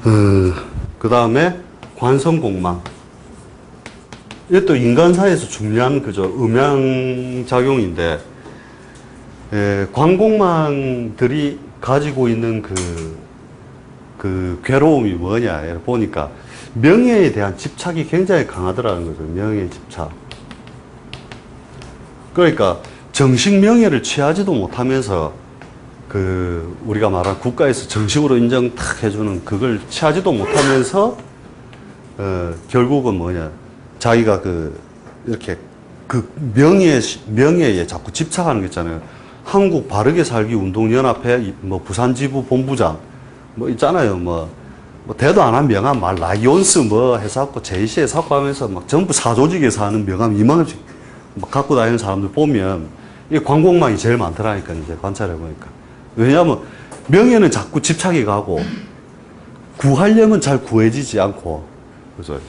그 다음에 관성공망. 이것도 인간사에서 중요한 그죠 음양작용인데, 관공망들이 가지고 있는 그 괴로움이 뭐냐 보니까 명예에 대한 집착이 굉장히 강하더라는 거죠. 명예 집착. 그러니까 정식 명예를 취하지도 못하면서 우리가 말한 국가에서 정식으로 인정 탁 해주는 그걸 취하지도 못하면서 결국은 뭐냐, 자기가 이렇게 명예에 자꾸 집착하는 게 있잖아요. 한국 바르게 살기 운동연합회 뭐 부산지부 본부장 뭐 있잖아요. 뭐 대도 안 한 명함 말 라이온스 뭐 해서갖고 제이시에 사고 하면서 막 전부 사조직에서 하는 명함 2만 원씩 막 갖고 다니는 사람들 보면 이게 관공망이 제일 많더라니까, 이제 관찰해 보니까. 왜냐하면 명예는 자꾸 집착이 가고 구하려면 잘 구해지지 않고, 그죠?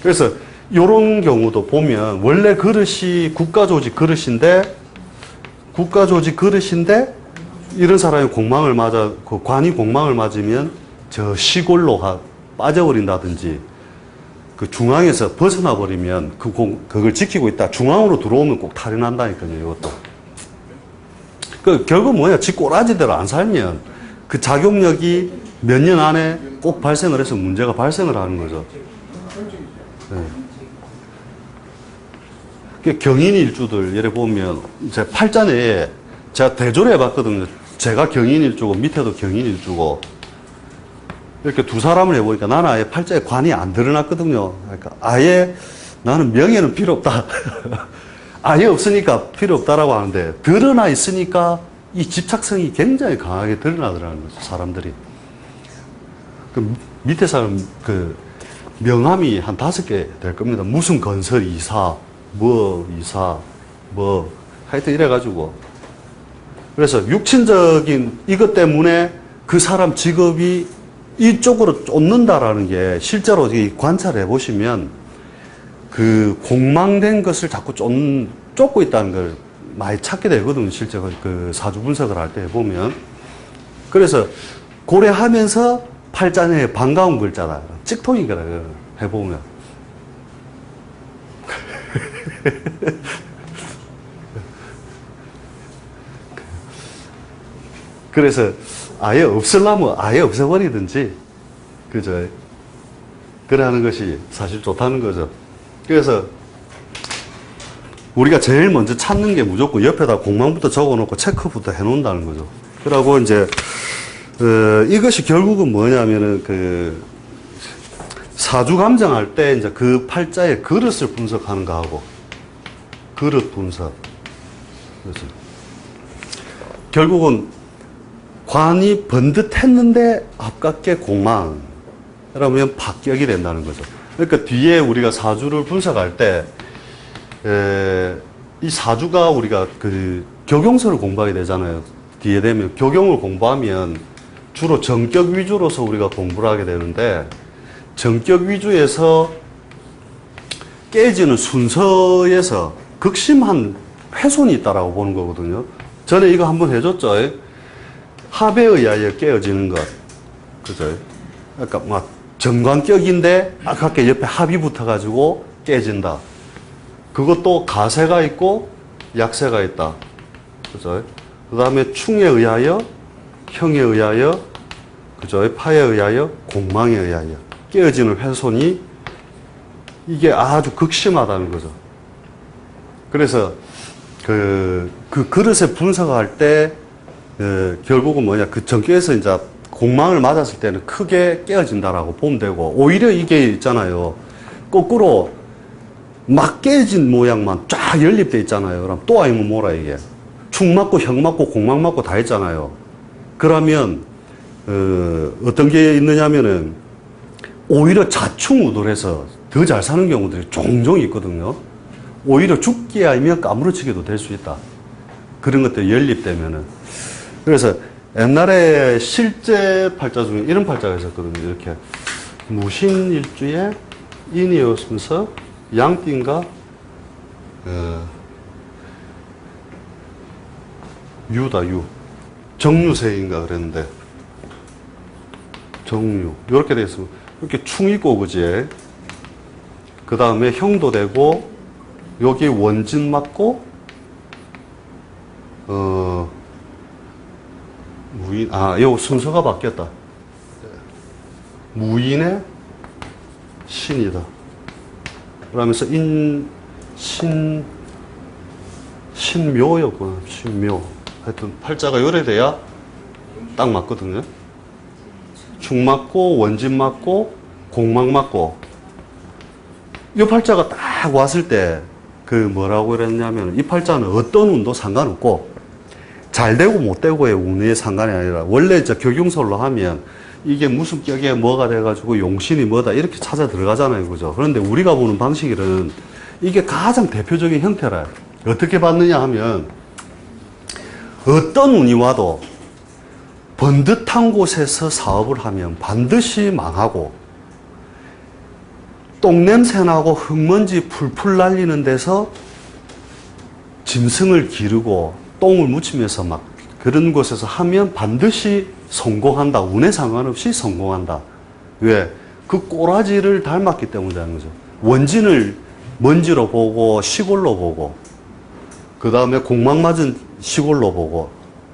그래서 이런 경우도 보면 원래 그릇이 국가조직 그릇인데 이런 사람이 관이 공망을 맞으면 저 시골로 빠져버린다든지, 그 중앙에서 벗어나 버리면 그걸 지키고 있다 중앙으로 들어오면 꼭 탈이 난다니까요, 이것도. 결국 뭐냐, 지 꼬라지대로 안 살면 그 자격력이 몇 년 안에 꼭 발생을 해서 문제가 발생을 하는 거죠. 네. 경인일주들, 예를 보면, 제 팔자내에 제가 대조를 해봤거든요. 제가 경인일주고, 밑에도 경인일주고, 이렇게 두 사람을 해보니까 나는 아예 팔자에 관이 안 드러났거든요. 그러니까 아예 나는 명예는 필요 없다. 아예 없으니까 필요 없다라고 하는데, 드러나 있으니까 이 집착성이 굉장히 강하게 드러나더라는 거죠, 사람들이. 밑에 사람, 명함이 한 5개 될 겁니다. 무슨 건설 이사, 하여튼 이래가지고. 그래서 육친적인 이것 때문에 그 사람 직업이 이쪽으로 쫓는다라는 게 실제로 관찰해 보시면 그 공망된 것을 자꾸 쫓고 있다는 걸 많이 찾게 되거든요. 실제 그 사주 분석을 할 때 해보면. 그래서 고려하면서 팔자내에 반가운 글자다. 찍통이거라, 해보면. 그래서 아예 없으려면 아예 없애버리든지, 그죠? 그래 하는 것이 사실 좋다는 거죠. 그래서 우리가 제일 먼저 찾는 게 무조건 옆에다 공망부터 적어놓고 체크부터 해놓는다는 거죠. 그러고 이제, 이것이 결국은 뭐냐면은 사주 감정할 때 이제 그 팔자의 그릇을 분석하는 거하고, 그릇 분석. 그래서 결국은 관이 번듯했는데 아깝게 공망. 그러면 박격이 된다는 거죠. 그러니까 뒤에 우리가 사주를 분석할 때, 이 사주가 우리가 교경서를 공부하게 되잖아요. 뒤에 되면 교경을 공부하면 주로 정격 위주로서 우리가 공부를 하게 되는데, 정격 위주에서 깨지는 순서에서 극심한 훼손이 있다라고 보는 거거든요. 전에 이거 한번 해줬죠. 합에 의하여 깨어지는 것. 그죠? 그러니까 막 정관격인데 아깝게 옆에 합이 붙어가지고 깨진다. 그것도 가세가 있고 약세가 있다. 그죠? 그 다음에 충에 의하여, 형에 의하여, 그죠? 파에 의하여, 공망에 의하여 깨어지는 훼손이 이게 아주 극심하다는 거죠. 그래서 그 그릇에 분석할 때 결국은 뭐냐, 그 정격에서 이제 공망을 맞았을 때는 크게 깨어진다라고 보면 되고, 오히려 이게 있잖아요. 거꾸로 막 깨진 모양만 쫙 연립돼 있잖아요. 그럼 또 아니면 뭐라 이게. 축 맞고 형 맞고 공망 맞고 다 있잖아요. 그러면 어떤 게 있느냐면은 오히려 자충우돌해서 더 잘 사는 경우들이 종종 있거든요. 오히려 죽기 아니면 까무러치기도 될 수 있다. 그런 것들이 연립되면은. 그래서 옛날에 실제 팔자 중에 이런 팔자가 있었거든요. 이렇게 무신일주에 인이었으면서 양띠인가 유다, 정유세인가 그랬는데, 정류. 이렇게 돼 있으면, 이렇게 충 있고, 그지? 그 다음에 형도 되고, 여기 원진 맞고, 무인, 요 순서가 바뀌었다. 무인의 신이다. 그러면서 신묘였구나. 신묘. 하여튼, 팔자가 요래돼야 딱 맞거든요. 충 맞고, 원진 맞고, 공막 맞고. 이 팔자가 딱 왔을 때, 뭐라고 그랬냐면, 이 팔자는 어떤 운도 상관없고, 잘 되고 못 되고의 운의 상관이 아니라, 원래 이제 격용설로 하면, 이게 무슨 격에 뭐가 돼가지고 용신이 뭐다, 이렇게 찾아 들어가잖아요. 그죠? 그런데 우리가 보는 방식으로는, 이게 가장 대표적인 형태라. 어떻게 봤느냐 하면, 어떤 운이 와도, 번듯한 곳에서 사업을 하면 반드시 망하고, 똥냄새 나고 흙먼지 풀풀 날리는 데서 짐승을 기르고 똥을 묻히면서 막 그런 곳에서 하면 반드시 성공한다. 운에 상관없이 성공한다. 왜? 그 꼬라지를 닮았기 때문이라는 거죠. 원진을 먼지로 보고 시골로 보고, 그 다음에 공막 맞은 시골로 보고,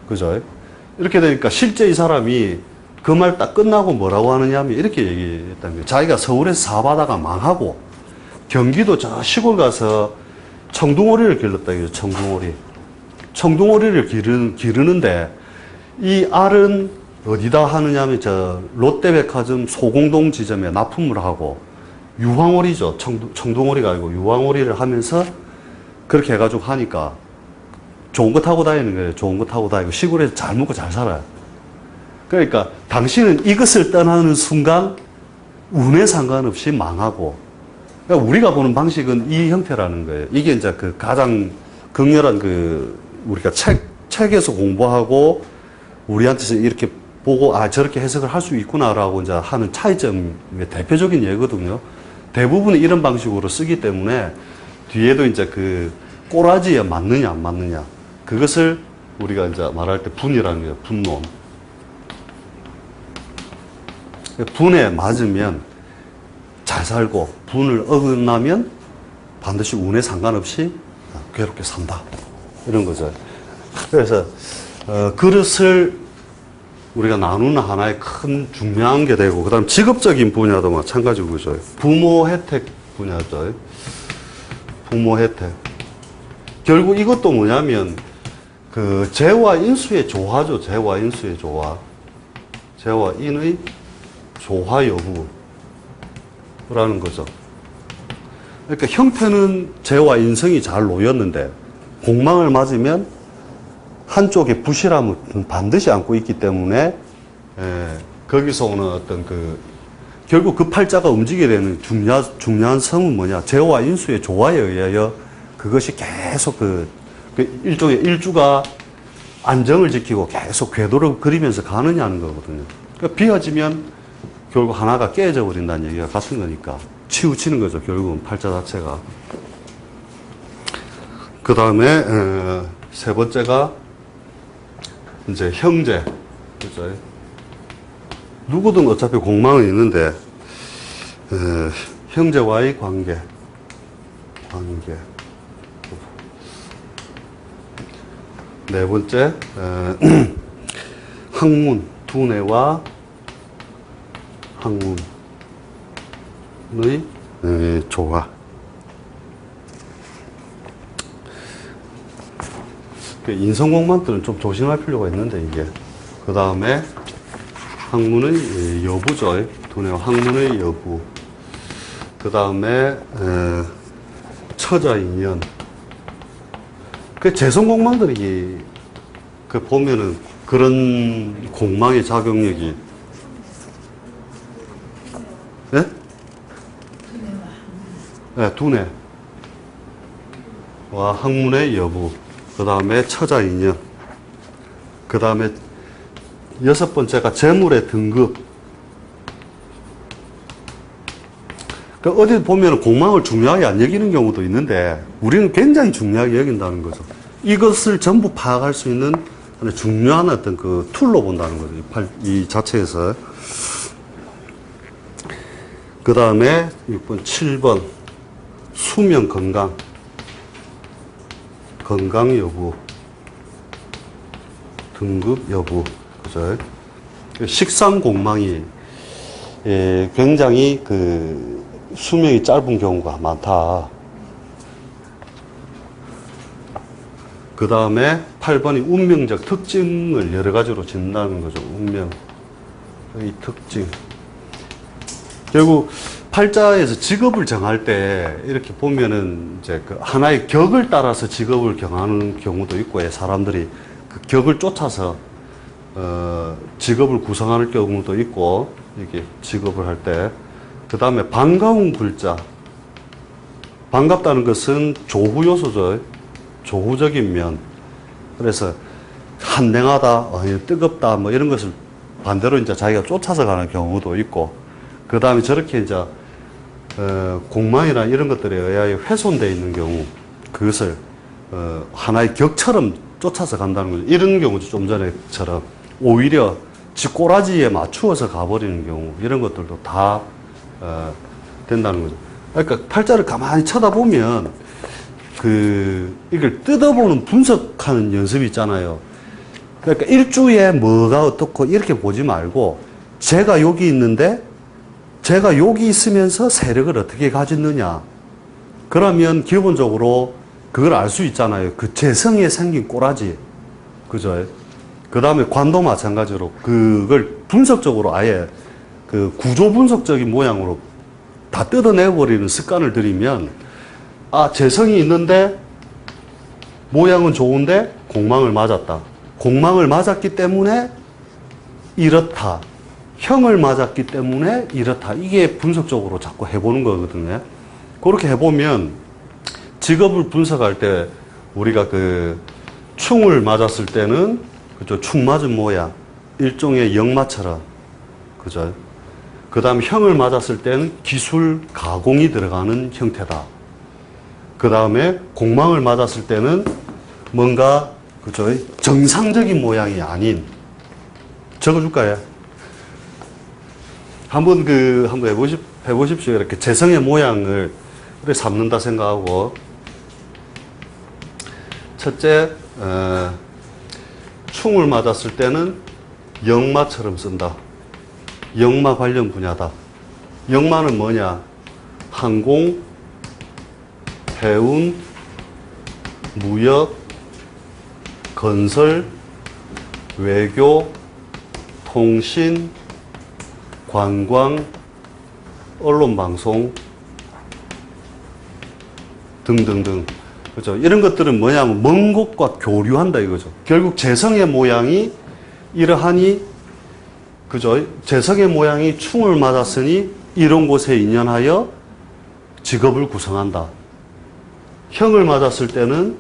그죠? 이렇게 되니까 실제 이 사람이 그 말 딱 끝나고 뭐라고 하느냐 하면 이렇게 얘기했다는 거예요. 자기가 서울에서 사업하다가 망하고 경기도 저 시골 가서 청둥오리를 길렀다. 이거죠. 청둥오리. 청둥오리를 기르는데 이 알은 어디다 하느냐 하면 저 롯데백화점 소공동 지점에 납품을 하고 유황오리죠. 청둥오리가 아니고 유황오리를 하면서 그렇게 해가지고 하니까 좋은 거 타고 다니는 거예요. 좋은 거 타고 다니고 시골에서 잘 먹고 잘 살아요. 그러니까 당신은 이것을 떠나는 순간 운에 상관없이 망하고, 그러니까 우리가 보는 방식은 이 형태라는 거예요. 이게 이제 그 가장 극렬한 우리가 책에서 공부하고 우리한테서 이렇게 보고 저렇게 해석을 할 수 있구나라고 이제 하는 차이점의 대표적인 예거든요. 대부분 이런 방식으로 쓰기 때문에 뒤에도 이제 꼬라지에 맞느냐 안 맞느냐, 그것을 우리가 이제 말할 때 분이라는 거예요. 분론. 분에 맞으면 잘 살고, 분을 어긋나면 반드시 운에 상관없이 괴롭게 산다. 이런 거죠. 그래서 그릇을 우리가 나누는 하나의 큰 중요한 게 되고, 그 다음 직업적인 분야도 마찬가지고, 그죠. 부모 혜택 분야죠. 부모 혜택. 결국 이것도 뭐냐면 재와 인수의 조화죠. 재와 인수의 조화. 재와 인의 조화 여부라는 거죠. 그러니까 형태는 재와 인성이 잘 놓였는데 공망을 맞으면 한쪽에 부실함을 반드시 안고 있기 때문에 거기서 오는 어떤 결국 그 팔자가 움직이게 되는 중요한 성은 뭐냐? 재와 인수의 조화에 의하여 그것이 계속 일종의 일주가 안정을 지키고 계속 궤도를 그리면서 가느냐는 거거든요. 그러니까 비어지면 결국 하나가 깨져 버린다는 얘기가 같은 거니까 치우치는 거죠. 결국은 팔자 자체가. 그 다음에 세 번째가 이제 형제. 그죠? 누구든 어차피 공망은 있는데 형제와의 관계. 네 번째 학문. 두뇌와 학문의 조화. 인성공만들은 좀 조심할 필요가 있는데, 이게. 그 다음에 학문의 여부죠. 두뇌와 학문의 여부. 그 다음에 처자인연. 재성공망들이 보면은 그런 공망의 작용력이, 네? 네, 두뇌와 학문의 여부. 그 다음에 처자인연. 그 다음에 여섯 번째가 재물의 등급. 어디 보면 공망을 중요하게 안 여기는 경우도 있는데 우리는 굉장히 중요하게 여긴다는 거죠. 이것을 전부 파악할 수 있는 중요한 어떤 툴로 본다는 거죠. 이 자체에서. 그 다음에 6번, 7번. 수면 건강. 건강 여부. 등급 여부. 그죠? 식상 공망이 굉장히 그 수명이 짧은 경우가 많다. 그 다음에 8번이 운명적 특징을 여러 가지로 짓는다는 거죠. 운명의 특징. 결국 팔자에서 직업을 정할 때 이렇게 보면은 이제 그 하나의 격을 따라서 직업을 정하는 경우도 있고, 사람들이 그 격을 쫓아서 직업을 구성하는 경우도 있고, 이게 직업을 할 때. 그 다음에 반가운 글자. 반갑다는 것은 조후 요소죠. 조후적인 면. 그래서 한랭하다, 뜨겁다, 뭐 이런 것을 반대로 이제 자기가 쫓아서 가는 경우도 있고, 그 다음에 저렇게 이제 공망이나 이런 것들에 의하여 훼손되어 있는 경우, 그것을 하나의 격처럼 쫓아서 간다는 거죠. 이런 경우도 좀 전에처럼 오히려 지 꼬라지에 맞추어서 가버리는 경우, 이런 것들도 다 된다는 거죠. 그러니까 팔자를 가만히 쳐다보면 이걸 뜯어보는 분석하는 연습이 있잖아요. 그러니까 일주에 뭐가 어떻고 이렇게 보지 말고, 제가 여기 있는데 제가 여기 있으면서 세력을 어떻게 가졌느냐. 그러면 기본적으로 그걸 알 수 있잖아요. 그 재성에 생긴 꼬라지. 그죠? 그 다음에 관도 마찬가지로 그걸 분석적으로 아예 그 구조 분석적인 모양으로 다 뜯어내버리는 습관을 들이면, 아, 재성이 있는데 모양은 좋은데 공망을 맞았다. 공망을 맞았기 때문에 이렇다. 형을 맞았기 때문에 이렇다. 이게 분석적으로 자꾸 해보는 거거든요. 그렇게 해보면 직업을 분석할 때 우리가 그 충을 맞았을 때는 그죠, 충 맞은 모양, 일종의 역마처럼, 그죠. 그 다음 형을 맞았을 때는 기술 가공이 들어가는 형태다. 그 다음에 공망을 맞았을 때는 뭔가 그죠, 정상적인 모양이 아닌. 적어줄까요? 한번 해보십시오. 이렇게 재성의 모양을 그래 삼는다 생각하고. 첫째, 충을 맞았을 때는 역마처럼 쓴다. 역마 관련 분야다. 역마는 뭐냐? 항공, 해운, 무역, 건설, 외교, 통신, 관광, 언론방송 등등등. 그죠? 이런 것들은 뭐냐면 먼 곳과 교류한다 이거죠. 결국 재성의 모양이 이러하니, 그죠? 재성의 모양이 충을 맞았으니 이런 곳에 인연하여 직업을 구성한다. 형을 맞았을 때는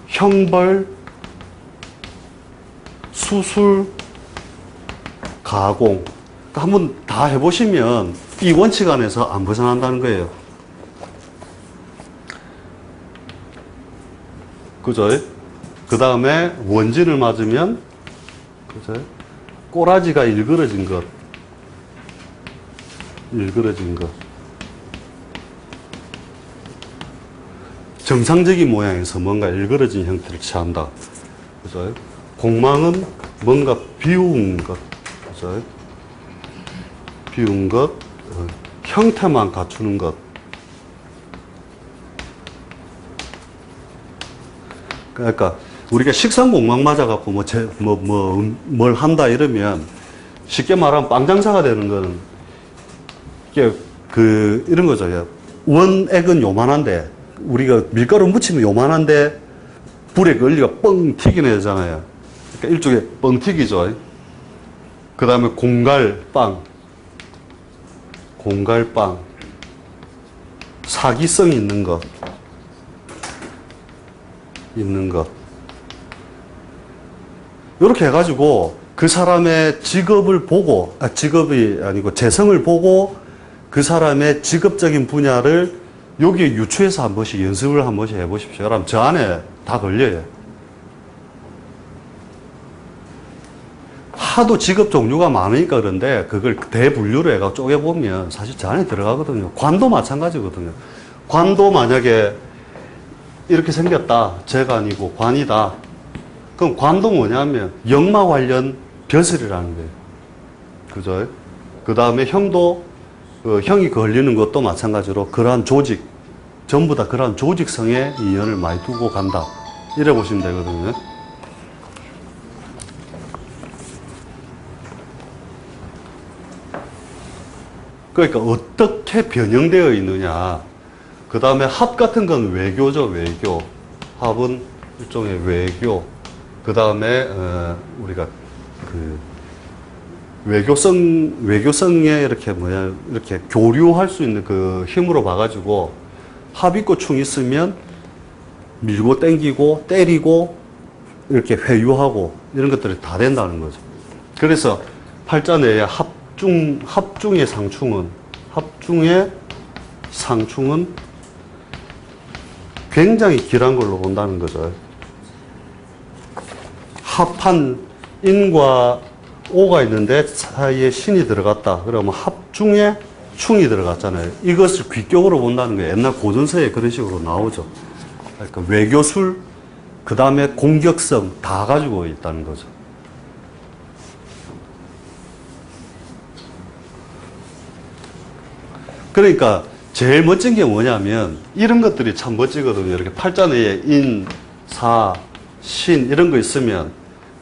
형벌, 수술, 가공. 그러니까 한번 다 해보시면 이 원칙 안에서 안 벗어난다는 거예요. 그죠? 그 다음에 원진을 맞으면, 그죠? 꼬라지가 일그러진 것. 일그러진 것. 정상적인 모양에서 뭔가 일그러진 형태를 취한다. 그죠? 공망은 뭔가 비운 것. 그죠? 비운 것. 형태만 갖추는 것. 그러니까 우리가 식상공망 맞아갖고 뭘 한다 이러면 쉽게 말하면 빵 장사가 되는 거는 이게 이런 거죠. 원액은 요만한데 우리가 밀가루 묻히면 요만한데 불에 걸리가 뻥 튀겨내잖아요. 그러니까 일종의 뻥 튀기죠. 그 다음에 공갈빵, 사기성 있는 것. 이렇게 해가지고 그 사람의 직업을 보고, 직업이 아니고 재성을 보고 그 사람의 직업적인 분야를 여기에 유추해서 한 번씩 연습을 한 번씩 해보십시오. 그럼 저 안에 다 걸려요. 하도 직업 종류가 많으니까 그런데 그걸 대분류를 해가 쪼개보면 사실 저 안에 들어가거든요. 관도 마찬가지거든요. 관도 만약에 이렇게 생겼다. 재가 아니고 관이다. 그럼 관도 뭐냐면 역마 관련 벼슬이라는 거예요. 그죠? 그 다음에 형도, 형이 걸리는 것도 마찬가지로 그러한 조직, 전부 다 그러한 조직성에 인연을 많이 두고 간다. 이래 보시면 되거든요. 그러니까 어떻게 변형되어 있느냐. 그 다음에 합 같은 건 외교죠, 외교. 합은 일종의 외교. 그 다음에, 우리가 그, 외교성에 이렇게 이렇게 교류할 수 있는 그 힘으로 봐가지고 합 있고 충 있으면 밀고 땡기고 때리고 이렇게 회유하고 이런 것들이 다 된다는 거죠. 그래서 팔자 내에 합중의 상충은 굉장히 길한 걸로 본다는 거죠. 합한 인과 오가 있는데 사이에 신이 들어갔다. 그러면 합중에 충이 들어갔잖아요. 이것을 귀격으로 본다는 거예요. 옛날 고전서에 그런 식으로 나오죠. 그러니까 외교술, 그 다음에 공격성 다 가지고 있다는 거죠. 그러니까 제일 멋진 게 뭐냐면 이런 것들이 참 멋지거든요. 이렇게 팔자 내에 인, 사, 신 이런 거 있으면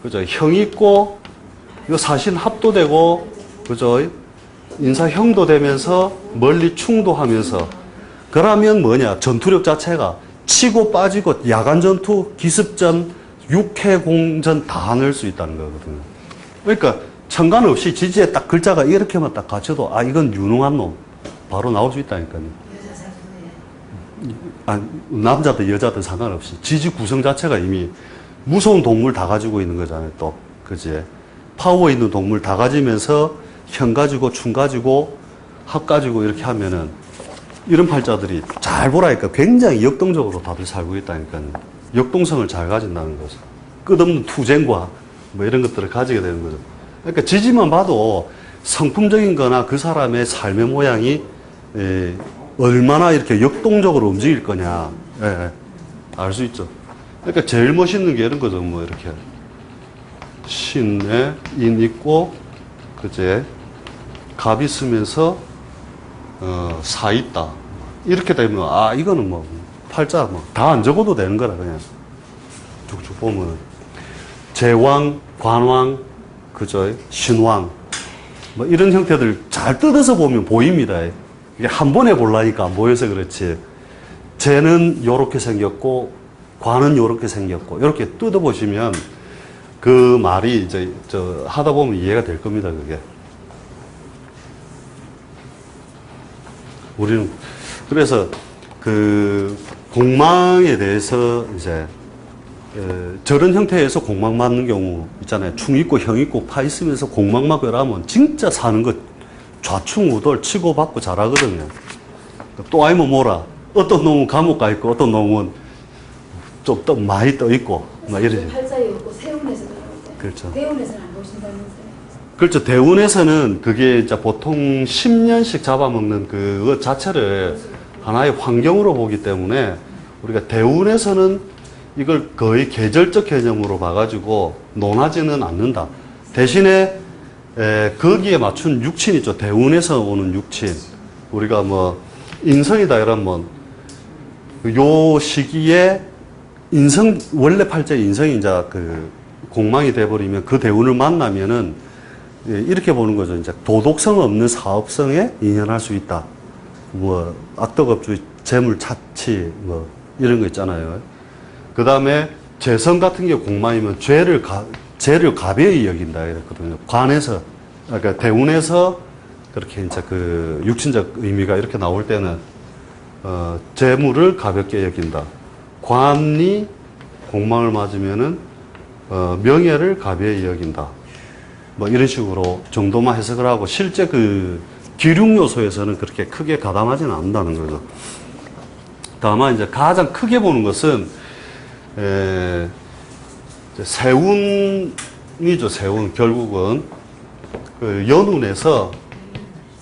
그죠? 형 있고 이거 사신 합도 되고 그죠? 인사형도 되면서 멀리 충도 하면서 그러면 뭐냐? 전투력 자체가 치고 빠지고 야간 전투, 기습전, 육해공전 다 넣을 수 있다는 거거든요. 그러니까 천간 없이 지지에 딱 글자가 이렇게만 딱 갖춰도 아 이건 유능한 놈 바로 나올 수 있다니까요. 남자든 여자든 상관없이 지지 구성 자체가 이미 무서운 동물 다 가지고 있는 거잖아요. 또 그지? 파워 있는 동물 다 가지면서 형 가지고 충 가지고 합 가지고 이렇게 하면은 이런 팔자들이 잘 보라니까 굉장히 역동적으로 다들 살고 있다니까요. 역동성을 잘 가진다는 거죠. 끝없는 투쟁과 뭐 이런 것들을 가지게 되는 거죠. 그러니까 지지만 봐도 성품적인 거나 그 사람의 삶의 모양이 얼마나 이렇게 역동적으로 움직일 거냐 알 수 있죠. 그러니까 제일 멋있는 게 이런 거죠. 뭐 이렇게 신에 인 있고 그제 갑 있으면서 사 있다. 이렇게 되면 아 이거는 뭐 팔자 뭐 다 안 적어도 되는 거라 그냥 쭉쭉 보면 제왕, 관왕, 그죠? 신왕 뭐 이런 형태들 잘 뜯어서 보면 보입니다. 이게 한 번에 보려니까 안 보여서 그렇지. 재는 요렇게 생겼고 관은 요렇게 생겼고 이렇게 뜯어보시면 그 말이 이제 하다 보면 이해가 될 겁니다. 그게 우리는 그래서 그 공망에 대해서 이제 저런 형태에서 공망 맞는 경우 있잖아요. 충 있고 형 있고 파 있으면서 공망 맞고 이러면 진짜 사는 거 좌충우돌 치고받고 잘하거든요. 또 아니면 뭐라 어떤 놈은 감옥 가 있고 어떤 놈은 좀 더 많이 떠 있고 막 이러지. 팔자에 없고 세운에서 나올 때. 그렇죠. 대운에서는 안 보신다면서요? 그렇죠. 대운에서는 그게 이제 보통 10년씩 잡아먹는 그것 자체를 하나의 환경으로 보기 때문에 우리가 대운에서는 이걸 거의 계절적 개념으로 봐가지고 논하지는 않는다. 대신에 거기에 맞춘 육친 있죠. 대운에서 오는 육친. 우리가 뭐 인성이다 이러면 요 시기에 인성 원래 팔자 인성이 이제 그 공망이 돼버리면 그 대운을 만나면은 이렇게 보는 거죠. 이제 도덕성 없는 사업성에 인연할 수 있다. 뭐 악덕업주의 재물 차치 뭐 이런 거 있잖아요. 그 다음에 재성 같은 게 공망이면 죄를 가벼이 여긴다 이랬거든요. 관에서 그러니까 대운에서 그렇게 이제 그 육신적 의미가 이렇게 나올 때는 재물을 가볍게 여긴다. 관이 공망을 맞으면은 명예를 가벼이 여긴다. 뭐 이런 식으로 정도만 해석을 하고 실제 그 기륭 요소에서는 그렇게 크게 가담하지는 않는다는 거죠. 다만 이제 가장 크게 보는 것은 세운 세운이죠, 세운. 결국은 그 연운에서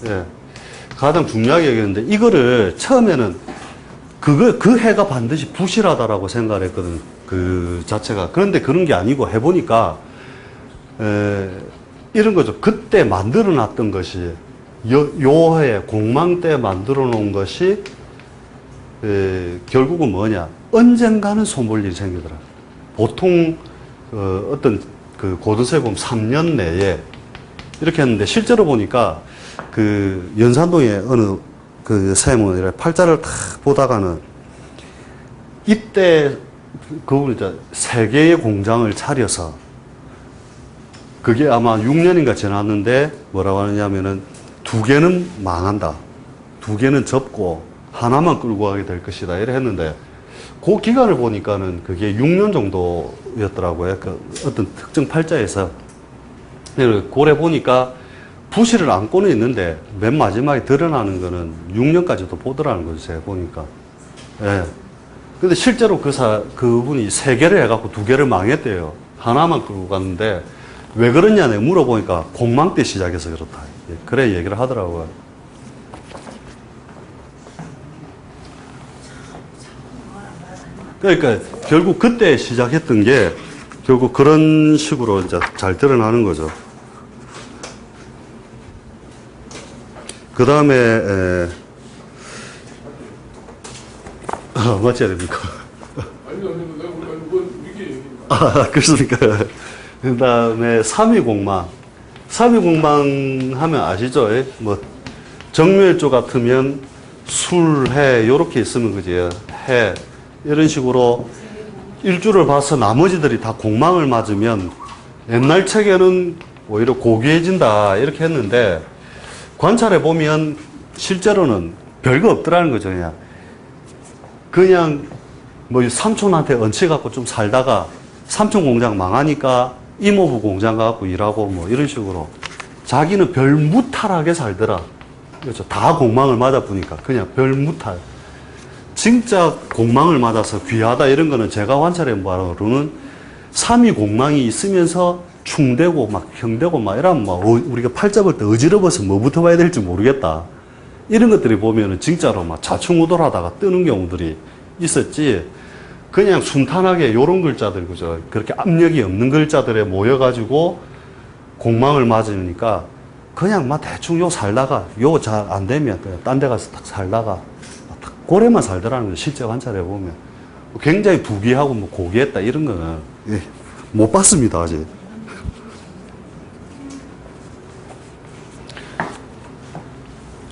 예, 가장 중요하게 여기는데 이거를 처음에는 그 해가 반드시 부실하다라고 생각을 했거든. 그 자체가. 그런데 그런 게 아니고 해보니까 이런 거죠. 그때 만들어 놨던 것이 요해 공망 때 만들어 놓은 것이 결국은 뭐냐, 언젠가는 손볼 일이 생기더라. 보통 어떤 그 고등서에 보면 3년 내에 이렇게 했는데 실제로 보니까 그 연산동에 어느 그 샘은 이렇게 팔자를 탁 보다가는 이때 그분이 이제 3개의 공장을 차려서 그게 아마 6년인가 지났는데 뭐라고 하느냐면은 2개는 망한다. 2개는 접고 하나만 끌고 가게 될 것이다. 이래 했는데 그 기간을 보니까는 그게 6년 정도였더라고요. 그 어떤 특정 팔자에서. 고래 보니까 부실을 안고는 있는데 맨 마지막에 드러나는 거는 6년까지도 보더라는 거죠. 제가 보니까. 예. 근데 실제로 그분이 3개를 해갖고 2개를 망했대요. 하나만 끌고 갔는데 왜 그러냐 내가 물어보니까 공망 때 시작해서 그렇다. 예. 그래 얘기를 하더라고요. 그러니까 결국 그때 시작했던 게 결국 그런 식으로 이제 잘 드러나는 거죠. 그 다음에 맞춰야 됩니까? 아니, 내가 볼까 이건 위기 얘기입니다. 아, 그렇습니까? 그 다음에 3위공망. 3위공망 하면 아시죠? 예? 뭐 정묘일조 같으면 술, 해 요렇게 있으면 그지? 해 이런 식으로 일주를 봐서 나머지들이 다 공망을 맞으면 옛날 책에는 오히려 고귀해진다 이렇게 했는데 관찰해 보면 실제로는 별거 없더라는 거죠. 그냥 뭐 삼촌한테 얹혀갖고 좀 살다가 삼촌 공장 망하니까 이모부 공장 가갖고 일하고 뭐 이런 식으로 자기는 별 무탈하게 살더라. 그렇죠. 다 공망을 맞아 보니까 그냥 별 무탈. 진짜 공망을 맞아서 귀하다 이런 거는 제가 관찰해 봐로는 3위 공망이 있으면서 충되고 막 형되고 막 이러면 막 우리가 팔자 볼 때 어지러워서 뭐부터 봐야 될지 모르겠다. 이런 것들이 보면은 진짜로 막 좌충우돌하다가 뜨는 경우들이 있었지. 그냥 순탄하게 요런 글자들, 그죠? 그렇게 압력이 없는 글자들에 모여가지고 공망을 맞으니까 그냥 막 대충 요 살다가 요 잘 안 되면 그냥 딴 데 가서 딱 살다가 고래만 살더라는 거 실제 관찰해 보면 굉장히 부귀하고 뭐 고귀했다 이런 거는 못 봤습니다 아직.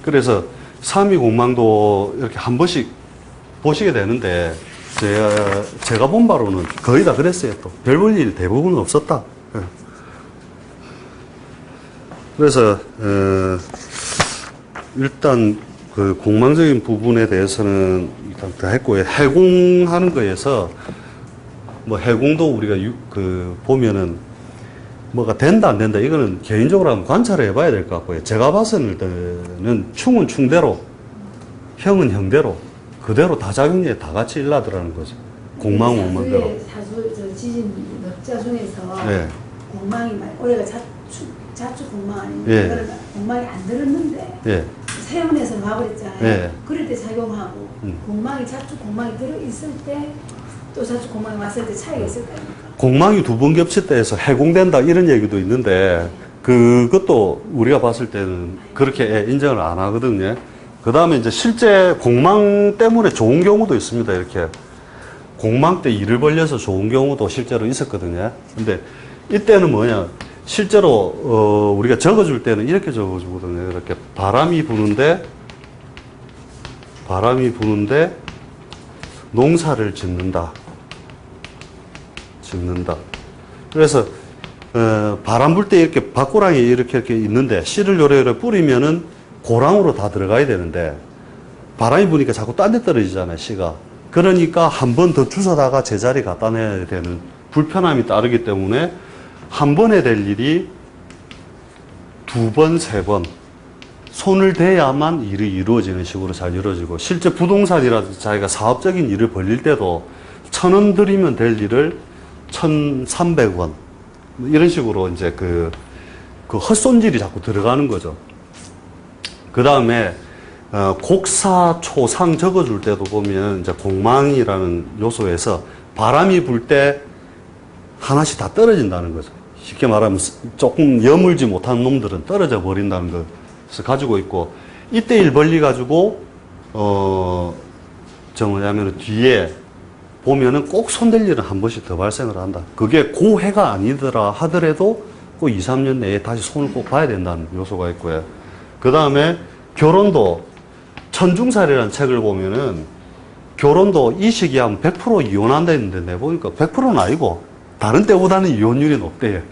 그래서 3위 공망도 이렇게 한 번씩 보시게 되는데 제가 본 바로는 거의 다 그랬어요. 또 별 볼 일이 대부분 없었다. 그래서 일단 그 공망적인 부분에 대해서는 일단 다 했고 해공하는 거에서 뭐 해공도 우리가 보면은 뭐가 된다 안 된다 이거는 개인적으로 한번 관찰을 해봐야 될 것 같고요. 제가 봤을 때는 충은 충대로 형은 형대로 그대로 다작용에 다 같이 일나더라는 거죠. 공망 공망대로. 사주 지진 넉자 중에서 예. 공망이 올해가 자축 공망 아닙니까? 예. 그러니까 공망이 안 들었는데 예. 세운에서 가버렸잖아요. 예. 그럴 때 작용하고 공망이 자축 공망이 들어있을 때 또 자축 공망이 왔을 때 차이가 있을 거 아닙니까? 공망이 2번 겹칠 때 해서 해공된다 이런 얘기도 있는데 그것도 우리가 봤을 때는 그렇게 인정을 안 하거든요. 그 다음에 이제 실제 공망 때문에 좋은 경우도 있습니다. 이렇게 공망 때 일을 벌려서 좋은 경우도 실제로 있었거든요. 근데 이때는 뭐냐, 실제로 우리가 적어줄 때는 이렇게 적어주거든요. 이렇게 바람이 부는데 농사를 짓는다. 그래서 바람 불 때 이렇게 밭고랑이 이렇게 있는데 씨를 요래요래 뿌리면은 고랑으로 다 들어가야 되는데 바람이 부니까 자꾸 딴 데 떨어지잖아요, 씨가. 그러니까 한 번 더 주워다가 제자리 갖다 내야 되는 불편함이 따르기 때문에 한 번에 될 일이 2번, 3번 손을 대야만 일이 이루어지는 식으로 잘 이루어지고, 실제 부동산이라든지 자기가 사업적인 일을 벌릴 때도 1,000원 들이면 될 일을 1,300원 뭐 이런 식으로 이제 그 헛손질이 자꾸 들어가는 거죠. 그 다음에 곡사, 초상 적어줄 때도 보면 이제 공망이라는 요소에서 바람이 불 때 하나씩 다 떨어진다는 거죠. 쉽게 말하면 조금 여물지 못한 놈들은 떨어져 버린다는 것을 가지고 있고, 이때 일 벌리 가지고 저 뭐냐면 뒤에 보면은 꼭 손댈 일은 한 번씩 더 발생을 한다. 그게 고해가 아니더라 하더라도 꼭 2, 3년 내에 다시 손을 꼭 봐야 된다는 요소가 있고요. 그 다음에 결혼도 천중살이라는 책을 보면은 결혼도 이 시기에 하면 100% 이혼한다 했는데 내보니까 100%는 아니고 다른 때보다는 이혼율이 높대요.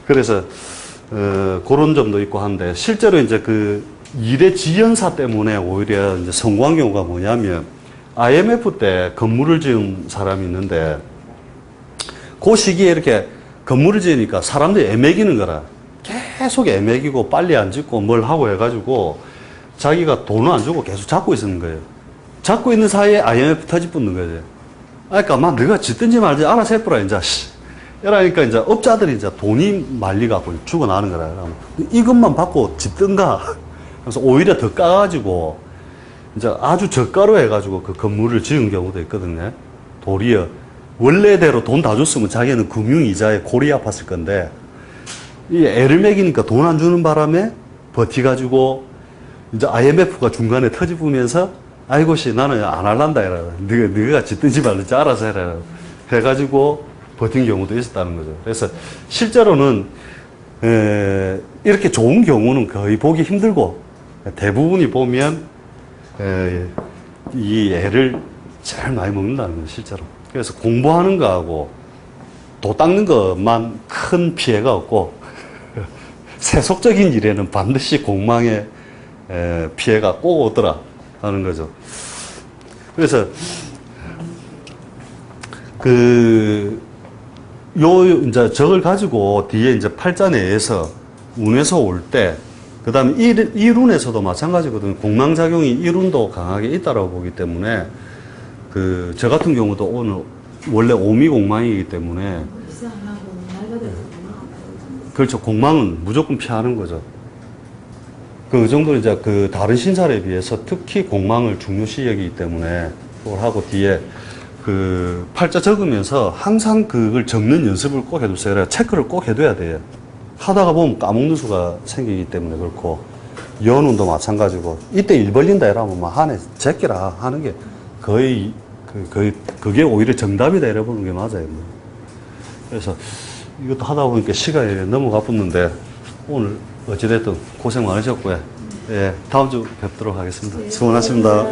그래서 그런 점도 있고 한데, 실제로 이제 그 일의 지연사 때문에 오히려 이제 성공한 경우가 뭐냐면, IMF 때 건물을 지은 사람이 있는데, 그 시기에 이렇게 건물을 지으니까 사람들이 애매기는 거라. 계속 애매기고 빨리 안 짓고 뭘 하고 해가지고 자기가 돈을 안 주고 계속 잡고 있는 거예요. 잡고 있는 사이에 IMF 터지 붙는 거지. 그러니까 막 너가 짓든지 말든지 알아서 해보라, 이제. 이러니까 이제 업자들이 이제 돈이 말리갖고 죽어나는 거라. 이것만 받고 짓든가. 그래서 오히려 더 까가지고 이제 아주 저가로 해가지고 그 건물을 지은 경우도 있거든요. 도리어 원래대로 돈 다 줬으면 자기는 금융이자에 골이 아팠을 건데, 이 애를 먹이니까 돈 안 주는 바람에 버티가지고 이제 IMF가 중간에 터집으면서 아이고 씨 나는 안 할란다 이라. 네가 짓든지 말든지 알아서 해라 해가지고 버틴 경우도 있었다는 거죠. 그래서 실제로는 이렇게 좋은 경우는 거의 보기 힘들고, 대부분이 보면 이 애를 제일 많이 먹는다는 거죠, 실제로. 그래서 공부하는 거하고 도 닦는 것만 큰 피해가 없고, 세속적인 일에는 반드시 공망의 피해가 꼭 오더라 하는 거죠. 그래서 이제 저걸 가지고 뒤에 이제 팔자 내에서 운에서 올 때, 그 다음에 일운에서도 마찬가지거든요. 공망작용이 일운도 강하게 있다라고 보기 때문에, 저 같은 경우도 오늘 원래 오미 공망이기 때문에, 그렇죠. 공망은 무조건 피하는 거죠. 그 정도 이제 다른 신살에 비해서 특히 공망을 중요시 여기기 때문에 그걸 하고 뒤에 팔자 적으면서 항상 그걸 적는 연습을 꼭 해두세요. 그래 체크를 꼭 해둬야 돼요. 하다가 보면 까먹는 수가 생기기 때문에 그렇고, 연운도 마찬가지고, 이때 일 벌린다 이러면 막 한해 제끼라 하는 게 거의 그게 오히려 정답이다 이래보는 게 맞아요. 그래서 이것도 하다 보니까 시간이 넘어가 붙는데, 오늘 어찌됐든 고생 많으셨고요. 예, 다음 주 뵙도록 하겠습니다. 수고하셨습니다.